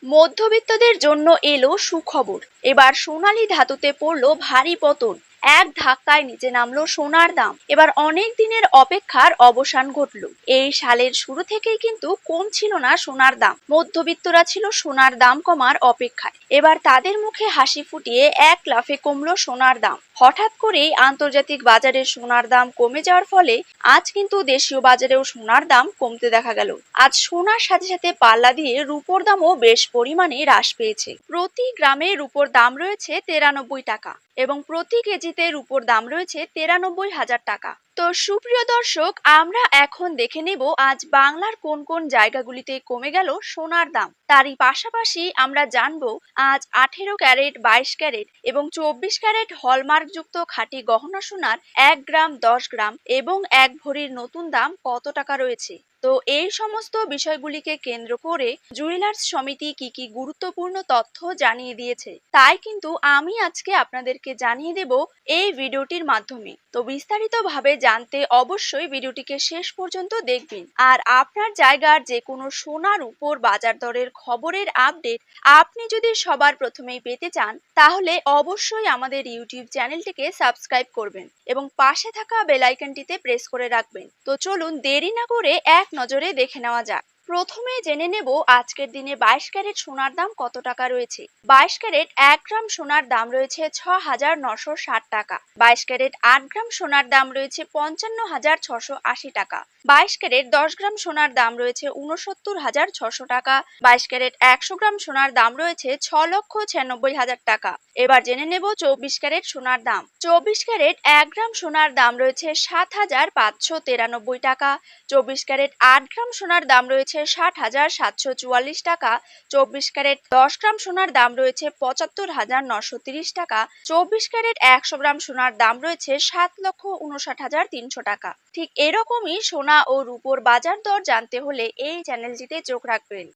মধ্যবিত্তদের জন্য এলো সুখবর। এবার সোনালী ধাতুতে পড়লো ভারী পতন। এক ধাক্কায় নিচে নামলো সোনার দাম। এবার অনেক দিনের অপেক্ষার অবসান ঘটলো। এই সালের শুরু থেকেই কিন্তু কমছিল না সোনার দাম। মধ্যবিত্তরা ছিল সোনার দাম কমার অপেক্ষায়। এবার তাদের মুখে হাসি ফুটিয়ে এক লাফে কমলো সোনার দাম। হঠাৎ করেই আন্তর্জাতিক বাজারে সোনার দাম কমে যাওয়ার ফলে আজ কিন্তু দেশীয় বাজারেও সোনার দাম কমতে দেখা গেল। আজ সোনার সাথে সাথে পাল্লা দিয়ে রূপোর দামও বেশ পরিমাণে হ্রাস পেয়েছে। প্রতি গ্রামে রূপোর দাম রয়েছে 93 টাকা এবং প্রতি কেজিতে রূপোর দাম রয়েছে 93,000 টাকা। তো সুপ্রিয় দর্শক, আমরা এখন দেখে নেব আজ বাংলার কোন কোন জায়গাগুলিতে কমে গেল সোনার দাম। তারই পাশাপাশি আমরা জানবো আজ 18 ক্যারেট, 22 ক্যারেট এবং 24 ক্যারেট হলমার্কযুক্ত খাঁটি গহনা সোনার 1 গ্রাম, 10 গ্রাম এবং 1 ভরির নতুন দাম কত টাকা রয়েছে। তো এই সমস্ত বিষয়গুলিকে কেন্দ্র করে জুয়েলার্স সমিতি কি কি গুরুত্বপূর্ণ তথ্য জানিয়ে দিয়েছে, তাই কিন্তু আমি আজকে আপনাদেরকে জানিয়ে দেব এই ভিডিওটির মাধ্যমে। তো বিস্তারিতভাবে জানতে অবশ্যই ভিডিওটিকে শেষ পর্যন্ত দেখবেন। আর আপনার জায়গার যে কোনো সোনার উপর বাজার দরের খবরের আপডেট আপনি যদি সবার প্রথমেই পেতে চান, তাহলে অবশ্যই আমাদের ইউটিউব চ্যানেলটিকে সাবস্ক্রাইব করবেন এবং পাশে থাকা বেল আইকনটিতে প্রেস করে রাখবেন। তো চলুন দেরি না করে এক নজরে দেখে নেওয়া যাক। প্রথমে জেনে নেব আজকের দিনে 22 ক্যারেট সোনার দাম কত টাকা রয়েছে। 22 ক্যারেট 1 গ্রাম সোনার দাম রয়েছে 6,960 টাকা। 22 ক্যারেট 8 গ্রাম সোনার দাম রয়েছে 55,680 টাকা। 22 ক্যারেট 10 গ্রাম সোনার দাম রয়েছে 69,600 টাকা। 22 ক্যারেট 100 গ্রাম সোনার দাম রয়েছে 6,96,000 টাকা। এবার জেনে নেব 24 ক্যারেট সোনার দাম। 24 ক্যারেট 1 গ্রাম সোনার দাম রয়েছে 7,593 টাকা। 24 ক্যারেট 8 গ্রাম সোনার দাম রয়েছে 60,744 টাকা। 24 ক্যারেট 10 গ্রাম সোনার দাম রয়েছে 75,930 টাকা। 24 ক্যারেট 100 গ্রাম সোনার দাম রয়েছে 7,59,300 টাকা। ঠিক এরকমই সোনা ও রূপোর বাজার দর জানতে হলে এই চ্যানেলটিতে চোখ রাখবেন।